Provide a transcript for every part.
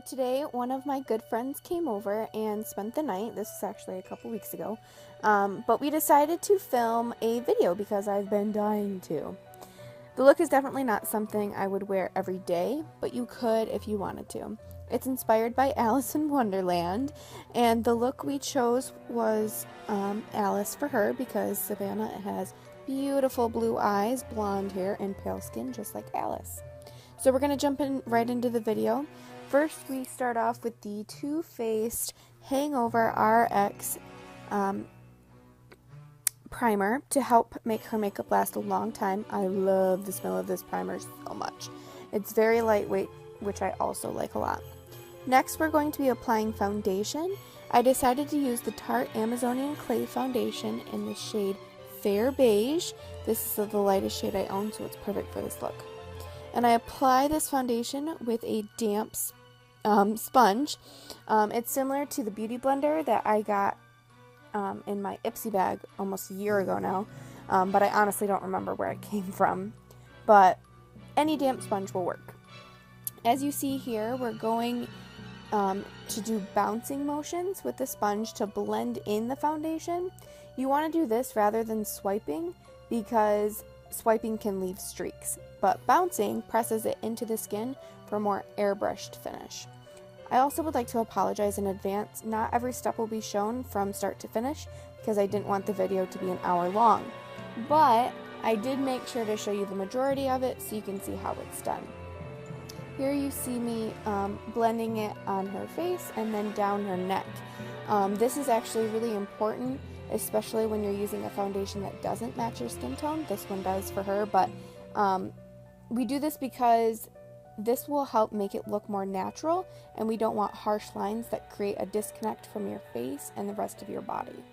today one of my good friends came over and spent the night. This was actually a couple weeks ago. But we decided to film a video because I've been dying to. The look is definitely not something I would wear every day, but you could if you wanted to. It's inspired by Alice in Wonderland, and the look we chose was Alice for her because Savannah has beautiful blue eyes, blonde hair, and pale skin just like Alice. So we're going to jump in right into the video. First, we start off with the Too Faced Hangover RX primer to help make her makeup last a long time. I love the smell of this primer so much. It's very lightweight, which I also like a lot. Next, we're going to be applying foundation. I decided to use the Tarte Amazonian Clay Foundation in the shade Fair Beige. This is the lightest shade I own, so it's perfect for this look. And I apply this foundation with a damp sponge. It's similar to the Beauty Blender that I got in my Ipsy bag almost a year ago now, but I honestly don't remember where it came from. But any damp sponge will work. As you see here, we're going to do bouncing motions with the sponge to blend in the foundation. You want to do this rather than swiping because swiping can leave streaks, but bouncing presses it into the skin for a more airbrushed finish. I also would like to apologize in advance. Not every step will be shown from start to finish because I didn't want the video to be an hour long, but I did make sure to show you the majority of it so you can see how it's done. Here you see me blending it on her face and then down her neck. This is actually really important, especially when you're using a foundation that doesn't match your skin tone. This one does for her, but we do this because this will help make it look more natural, and we don't want harsh lines that create a disconnect from your face and the rest of your body.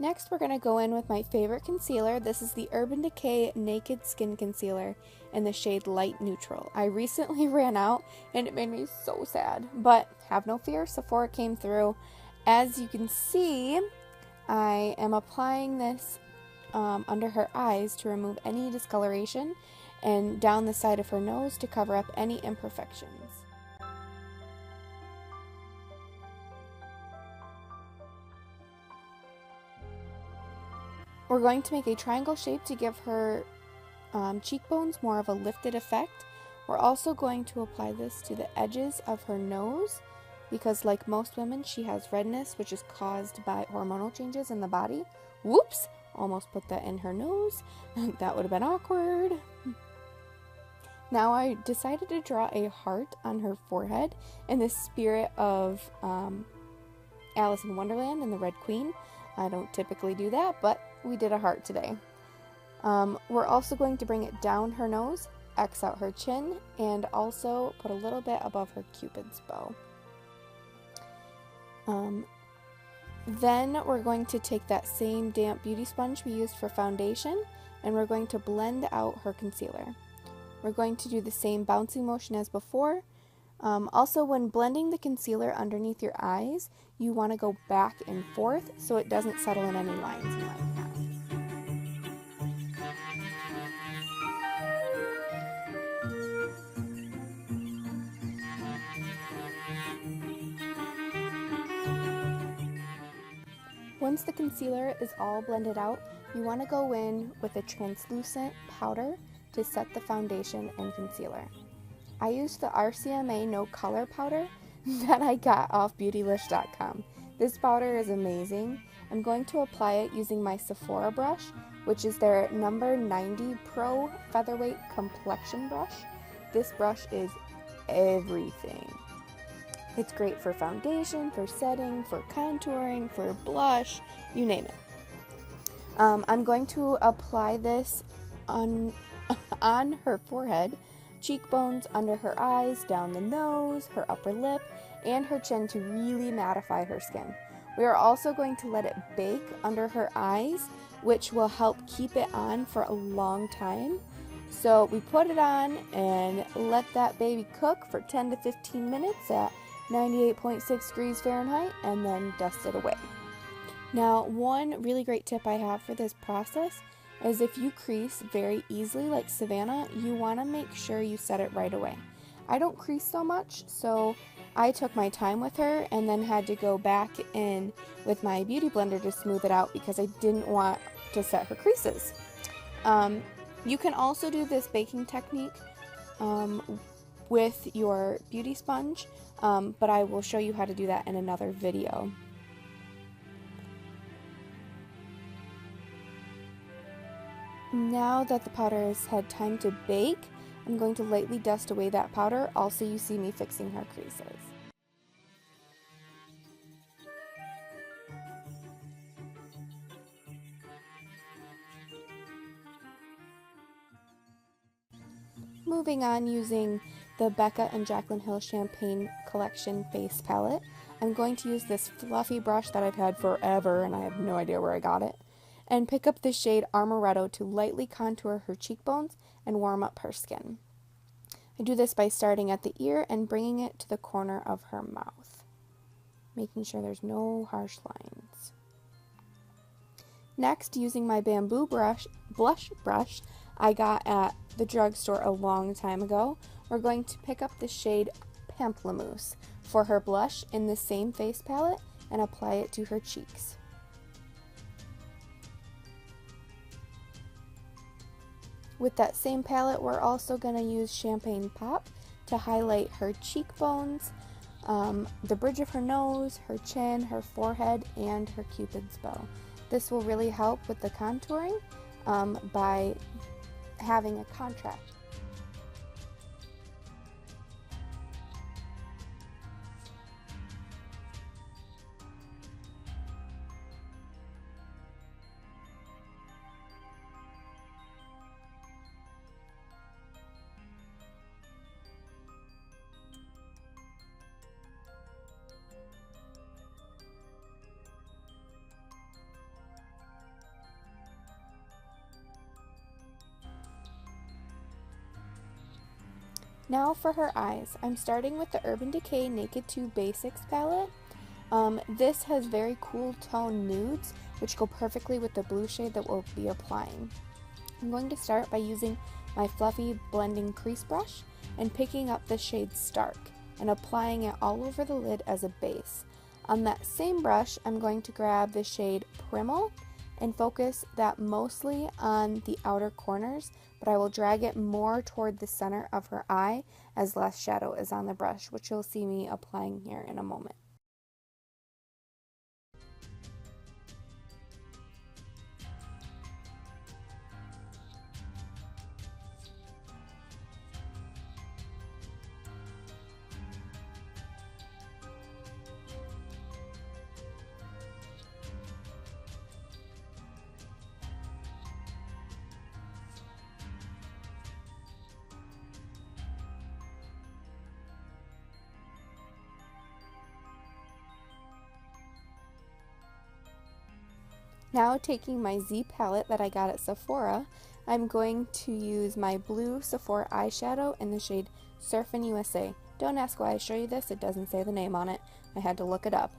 Next, we're going to go in with my favorite concealer. This is the Urban Decay Naked Skin Concealer in the shade Light Neutral. I recently ran out and it made me so sad, but have no fear, Sephora came through. As you can see, I am applying this under her eyes to remove any discoloration and down the side of her nose to cover up any imperfections. We're going to make a triangle shape to give her cheekbones more of a lifted effect. We're also going to apply this to the edges of her nose because, like most women, she has redness, which is caused by hormonal changes in the body. Whoops! Almost put that in her nose. That would have been awkward. Now I decided to draw a heart on her forehead in the spirit of Alice in Wonderland and the Red Queen. I don't typically do that, but we did a heart today. We're also going to bring it down her nose, X out her chin, and also put a little bit above her Cupid's bow. Then we're going to take that same damp beauty sponge we used for foundation, and we're going to blend out her concealer. We're going to do the same bouncing motion as before. Also, when blending the concealer underneath your eyes, you want to go back and forth so it doesn't settle in any lines you might have. Once the concealer is all blended out, you want to go in with a translucent powder to set the foundation and concealer. I used the RCMA No Color Powder that I got off Beautylish.com. This powder is amazing. I'm going to apply it using my Sephora brush, which is their number 90 Pro Featherweight Complexion brush. This brush is everything. It's great for foundation, for setting, for contouring, for blush, you name it. I'm going to apply this on her forehead, cheekbones, under her eyes, down the nose, her upper lip, and her chin to really mattify her skin. We are also going to let it bake under her eyes, which will help keep it on for a long time. So we put it on and let that baby cook for 10 to 15 minutes at 98.6 degrees Fahrenheit and then dust it away. Now, one really great tip I have for this process is if you crease very easily like Savannah, you want to make sure you set it right away. I don't crease so much, so I took my time with her and then had to go back in with my beauty blender to smooth it out because I didn't want to set her creases. You can also do this baking technique with your beauty sponge, but I will show you how to do that in another video. Now that the powder has had time to bake, I'm going to lightly dust away that powder. Also, you see me fixing her creases. Moving on, using the Becca and Jaclyn Hill Champagne Collection Face Palette, I'm going to use this fluffy brush that I've had forever and I have no idea where I got it, and pick up the shade Amaretto to lightly contour her cheekbones and warm up her skin. I do this by starting at the ear and bringing it to the corner of her mouth, making sure there's no harsh lines. Next, using my bamboo blush brush I got at the drugstore a long time ago, we're going to pick up the shade Pamplemousse for her blush in the same face palette and apply it to her cheeks. With that same palette, we're also going to use Champagne Pop to highlight her cheekbones, the bridge of her nose, her chin, her forehead, and her Cupid's bow. This will really help with the contouring by having a contrast. Now for her eyes, I'm starting with the Urban Decay Naked 2 Basics palette. This has very cool tone nudes, which go perfectly with the blue shade that we'll be applying. I'm going to start by using my fluffy blending crease brush and picking up the shade Stark and applying it all over the lid as a base. On that same brush, I'm going to grab the shade Primal and focus that mostly on the outer corners, but I will drag it more toward the center of her eye as less shadow is on the brush, which you'll see me applying here in a moment. Now, taking my Z palette that I got at Sephora, I'm going to use my blue Sephora eyeshadow in the shade Surfin' USA. Don't ask why I show you this, it doesn't say the name on it. I had to look it up.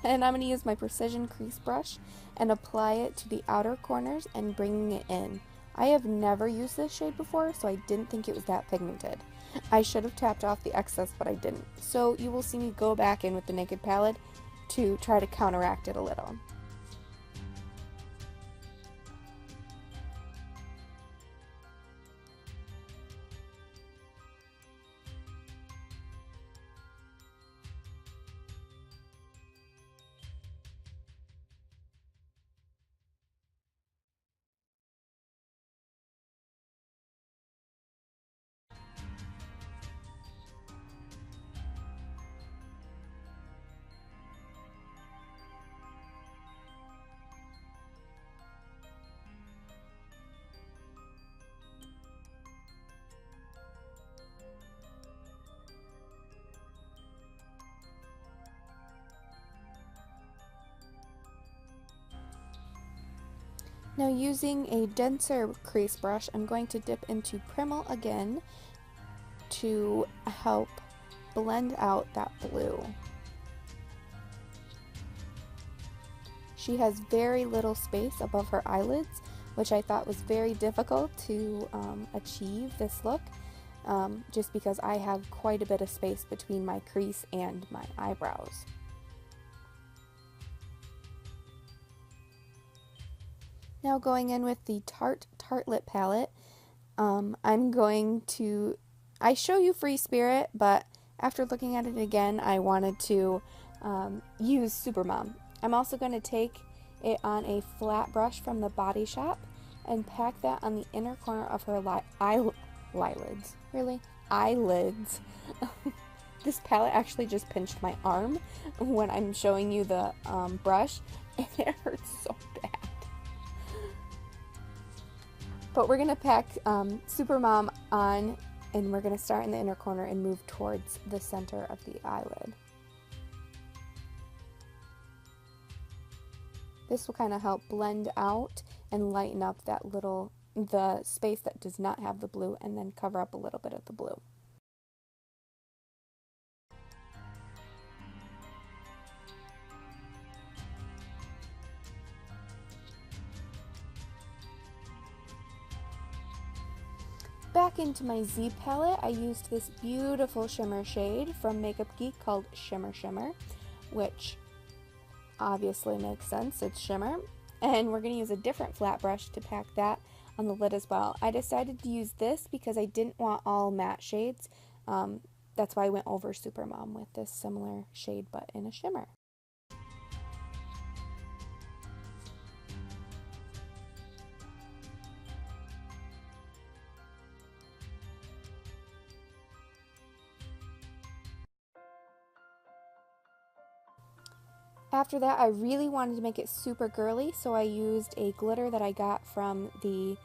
And I'm going to use my precision crease brush and apply it to the outer corners and bringing it in. I have never used this shade before, so I didn't think it was that pigmented. I should have tapped off the excess, but I didn't. So you will see me go back in with the Naked palette to try to counteract it a little. Now using a denser crease brush, I'm going to dip into Primal again to help blend out that blue. She has very little space above her eyelids, which I thought was very difficult to achieve this look, just because I have quite a bit of space between my crease and my eyebrows. Now going in with the Tarte Lip Palette, I'm going to, I show you Free Spirit, but after looking at it again, I wanted to use Supermom. I'm also going to take it on a flat brush from the Body Shop and pack that on the inner corner of her eyelids. Really? Eyelids. This palette actually just pinched my arm when I'm showing you the brush, and it hurts so bad. But we're going to pack Supermom on, and we're going to start in the inner corner and move towards the center of the eyelid. This will kind of help blend out and lighten up that the space that does not have the blue, and then cover up a little bit of the blue. Back into my Z palette, I used this beautiful shimmer shade from Makeup Geek called Shimmer Shimmer, which obviously makes sense, it's shimmer. And we're going to use a different flat brush to pack that on the lid as well. I decided to use this because I didn't want all matte shades. That's why I went over Supermom with this similar shade but in a shimmer. After that, I really wanted to make it super girly, so I used a glitter that I got from the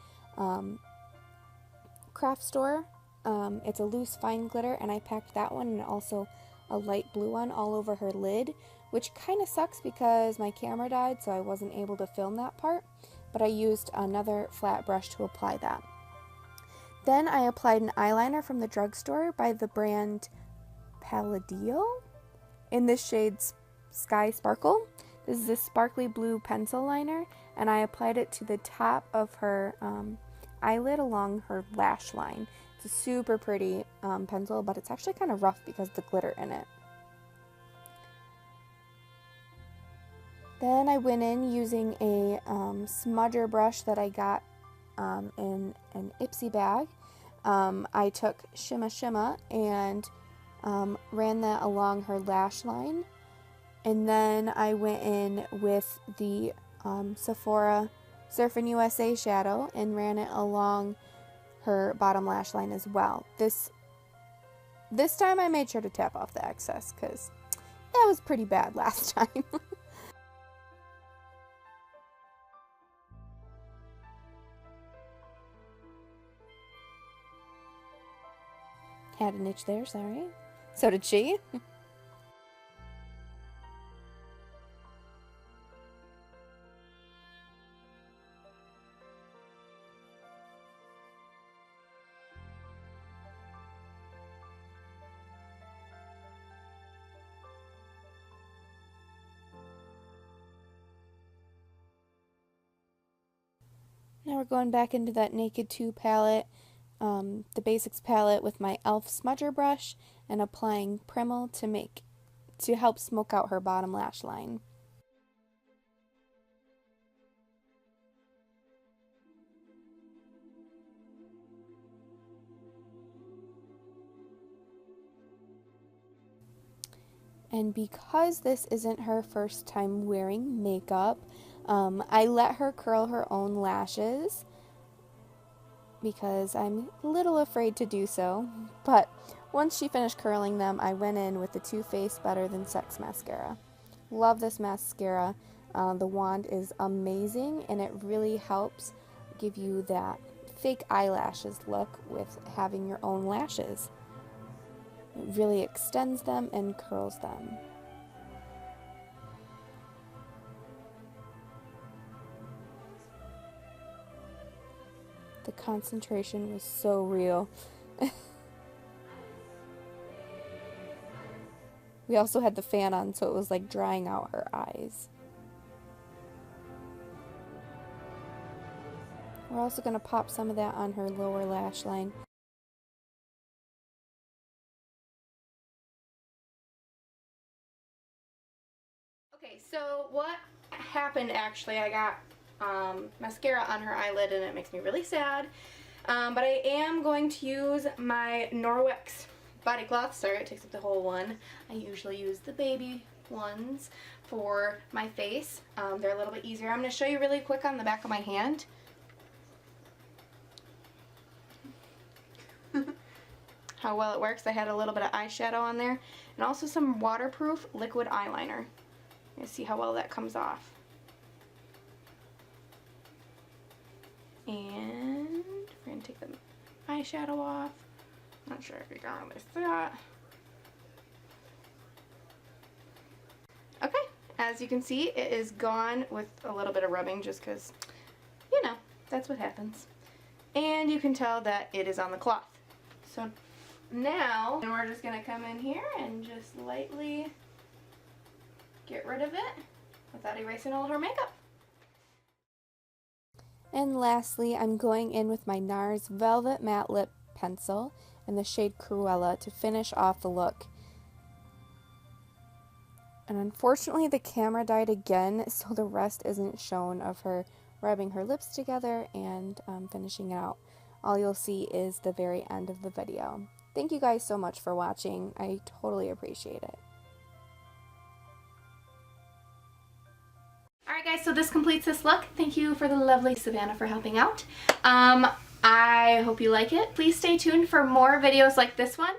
craft store. It's a loose fine glitter, and I packed that one and also a light blue one all over her lid, which kind of sucks because my camera died, so I wasn't able to film that part, but I used another flat brush to apply that. Then I applied an eyeliner from the drugstore by the brand Palladio in this shade Sky Sparkle. This is a sparkly blue pencil liner, and I applied it to the top of her eyelid along her lash line. It's a super pretty pencil, but it's actually kind of rough because of the glitter in it. Then I went in using a smudger brush that I got in an Ipsy bag. I took Shimma Shimma and ran that along her lash line. And then I went in with the Sephora Surfin' USA shadow and ran it along her bottom lash line as well. This time I made sure to tap off the excess because that was pretty bad last time. Had an itch there, sorry. So did she. Now we're going back into that Naked 2 palette, the Basics palette with my e.l.f. smudger brush, and applying Primal to help smoke out her bottom lash line. And because this isn't her first time wearing makeup, I let her curl her own lashes because I'm a little afraid to do so. But once she finished curling them, I went in with the Too Faced Better Than Sex mascara. Love this mascara. The wand is amazing, and it really helps give you that fake eyelashes look with having your own lashes. It really extends them and curls them. The concentration was so real. We also had the fan on, so it was like drying out her eyes. We're also going to pop some of that on her lower lash line. Okay, so what happened actually, I got mascara on her eyelid and it makes me really sad. But I am going to use my Norwex body cloth. Sorry, it takes up the whole one. I usually use the baby ones for my face. They're a little bit easier. I'm going to show you really quick on the back of my hand. How well it works. I had a little bit of eyeshadow on there and also some waterproof liquid eyeliner. You see how well that comes off. And we're going to take the eyeshadow off. Not sure if you can really see that. Okay, as you can see, it is gone with a little bit of rubbing just because, you know, that's what happens. And you can tell that it is on the cloth. So now, we're just going to come in here and just lightly get rid of it without erasing all her makeup. And lastly, I'm going in with my NARS Velvet Matte Lip Pencil in the shade Cruella to finish off the look. And unfortunately the camera died again, so the rest isn't shown of her rubbing her lips together and finishing it out. All you'll see is the very end of the video. Thank you guys so much for watching. I totally appreciate it. Alright guys, so this completes this look. Thank you for the lovely Savannah for helping out. I hope you like it. Please stay tuned for more videos like this one.